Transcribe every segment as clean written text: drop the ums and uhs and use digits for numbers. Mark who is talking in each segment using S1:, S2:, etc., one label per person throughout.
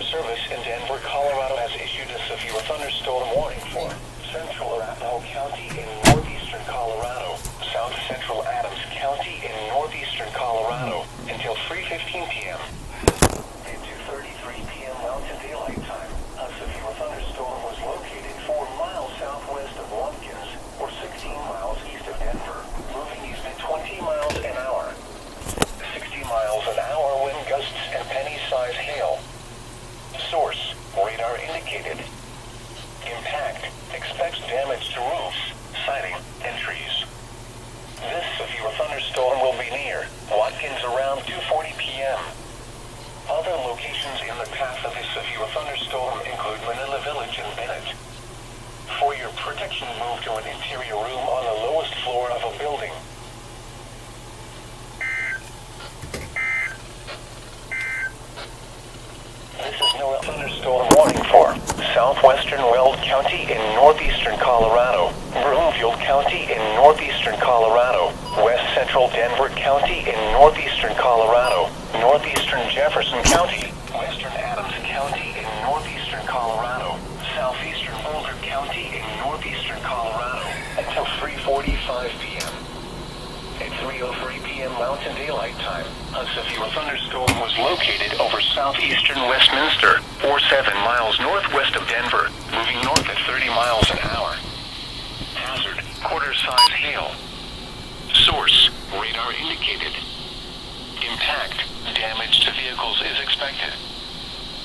S1: Service in Denver, Colorado has issued a severe thunderstorm warning for central Arapahoe County in northeastern Colorado, south central Adams County in northeastern Colorado until 3:15 p.m. At 2:33 p.m. Mountain Daylight Time, a severe thunderstorm was located 4 miles southwest of Watkins, or 16 miles east of Denver, moving east at 20 miles an hour. 60 miles an hour wind gusts and penny-size hail. Source, radar indicated. Impact, expects damage to roofs, siding, and trees. This severe thunderstorm will be near Watkins around 2:40 p.m. Other locations in the path of this severe thunderstorm include Manila Village and Bennett. For your protection, move to an interior room on the lowest floor of a building. This is NOAA thunderstorm warning for southwestern Weld County in northeastern Colorado, Broomfield County in northeastern Colorado, west central Denver County in northeastern Colorado, northeastern Jefferson County, western Adams County in northeastern Colorado, southeastern Boulder County in northeastern Colorado until 3:45 p.m. At 3:03 p.m. Mountain Daylight Time, a severe thunderstorm was located over southeastern Westminster, or 7 miles northwest of Denver, moving north at 30 miles an hour. Hazard, quarter-size hail. Source, radar indicated. Impact, damage to vehicles is expected.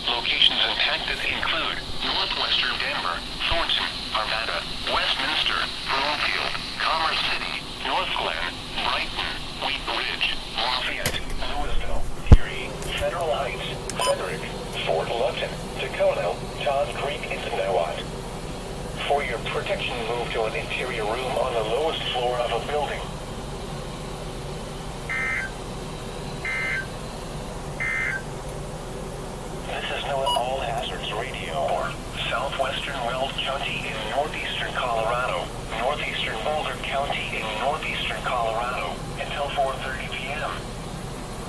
S1: Locations impacted include northwestern Denver, Thornton, Arvada, Westminster, Broomfield, Commerce City, North Glen, Brighton, Wheat Ridge, Lafayette, Louisville, Erie, Federal Heights, Frederick, Fort Lupton, Tacoma, Todd Creek, and Nowat. For your protection, move to an interior room on the lowest floor of a building. This is NOAA All Hazards Radio for southwestern Weld County in northeastern Colorado, northeastern Boulder County in northeastern Colorado until 4:30 p.m.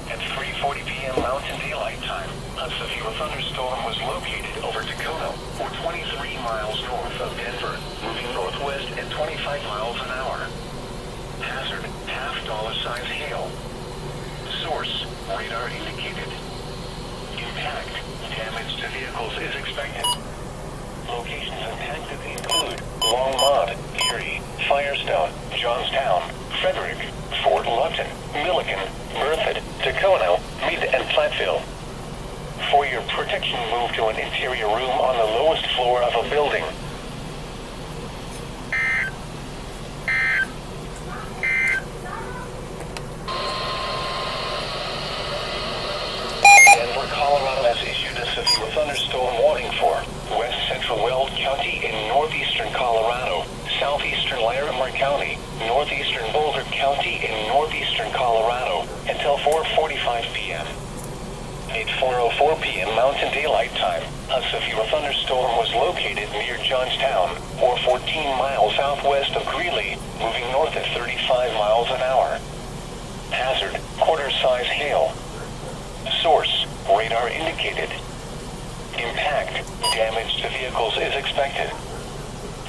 S1: At 3:40 p.m. Mountain Daylight Time, a severe thunderstorm was located over Tacoma, or 23 miles north of Denver, moving northwest at 25 miles an hour. Hazard, half-dollar-size hail. Source, radar indicated. Impact, damage to vehicles is expected. Locations impacted include Longmont, Erie, Firestone, Johnstown, Frederick, Fort Lupton, Milliken, Berthoud, Tacoma, Meade, and Platteville. For your protection, move to an interior room on the lowest floor of a building. Denver, Colorado has issued a severe thunderstorm warning for west central Weld County in northeastern Colorado, southeastern Larimer County, northeastern Boulder County in northeastern Colorado until 4:45 p.m. At 4:04 p.m. Mountain Daylight Time, a severe thunderstorm was located near Johnstown, or 14 miles southwest of Greeley, moving north at 35 miles an hour. Hazard, quarter-size hail. Source, radar indicated. Impact, damage to vehicles is expected.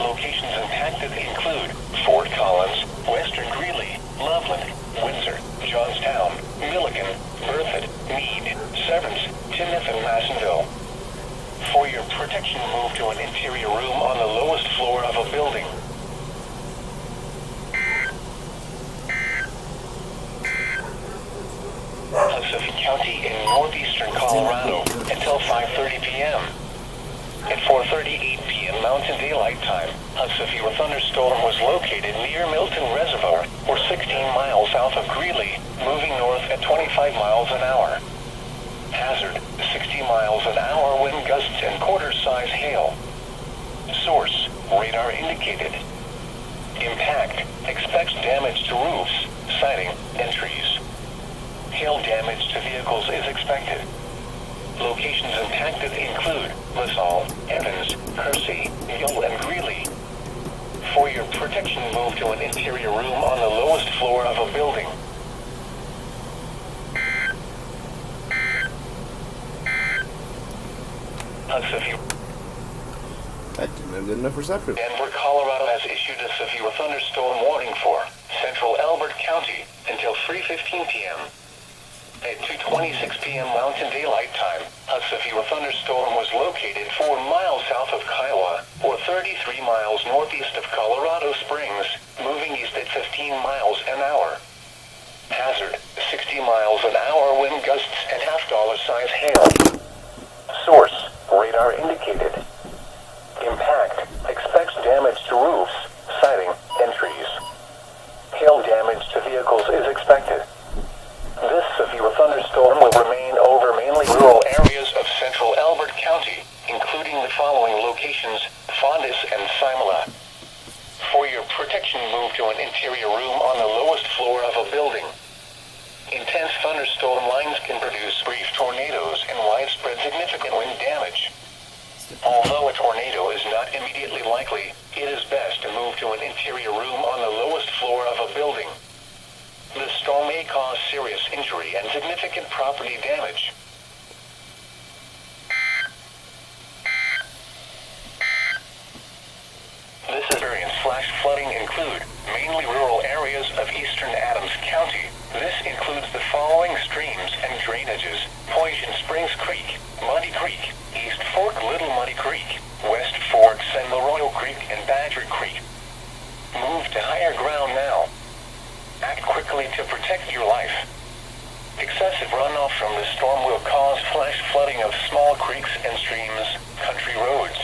S1: Locations impacted include Fort Collins, Western Greeley, Loveland, Windsor, Johnstown, Milliken, Berthoud, Meade, Severance, Timoth, and Massenville. For your protection, move to an interior room on the lowest floor of a building. Pacific County in northeastern Colorado until 5:30 p.m. At 4:38 p.m. Mountain Daylight Time, a severe thunderstorm was located near Milton Reservoir, or 16 miles south of Greeley, moving north at 25 miles an hour. Hazard, 60 miles an hour wind gusts and quarter-size hail. Source, radar indicated. Impact, expects damage to roofs, siding, and trees. Hail damage to vehicles is expected. Locations impacted include LaSalle, Evans, Kersey, Yule, and Greeley. For your protection, move to an interior room on the lowest floor of a building. severe.
S2: That didn't have good enough reception.
S1: Denver, Colorado has issued a severe thunderstorm warning for central Elbert County until 3:15 p.m. At 2:26 p.m. Mountain Daylight Time, a severe thunderstorm was located 4 miles south of Kiowa, or 33 miles northeast of Colorado Springs, moving east at 15 miles an hour. Hazard, 60 miles an hour wind gusts and half-dollar size hail. Source, radar indicated. Impact, expects damage to roofs, siding, and trees. Hail damage to vehicles is expected. This severe thunderstorm will remain over mainly rural areas of central Elbert County, including the following locations: Fondis and Simula. For your protection, move to an interior room on the lowest floor of a building. Intense thunderstorm lines can produce brief tornadoes and widespread significant wind damage. Although a tornado is not immediately likely, it is best to move to an interior room on the lowest floor of a building. The storm may cause serious injury and significant property damage. This experience flash flooding include mainly rural areas of eastern Adams County. This includes the following streams and drainages: Poison Springs Creek, Muddy Creek, East Fork Little Muddy Creek, West Fork San Arroyo Creek, and Badger Creek. Move to higher ground now. Act quickly to protect your life. Excessive runoff from the storm will cause flash flooding of small creeks and streams, country roads,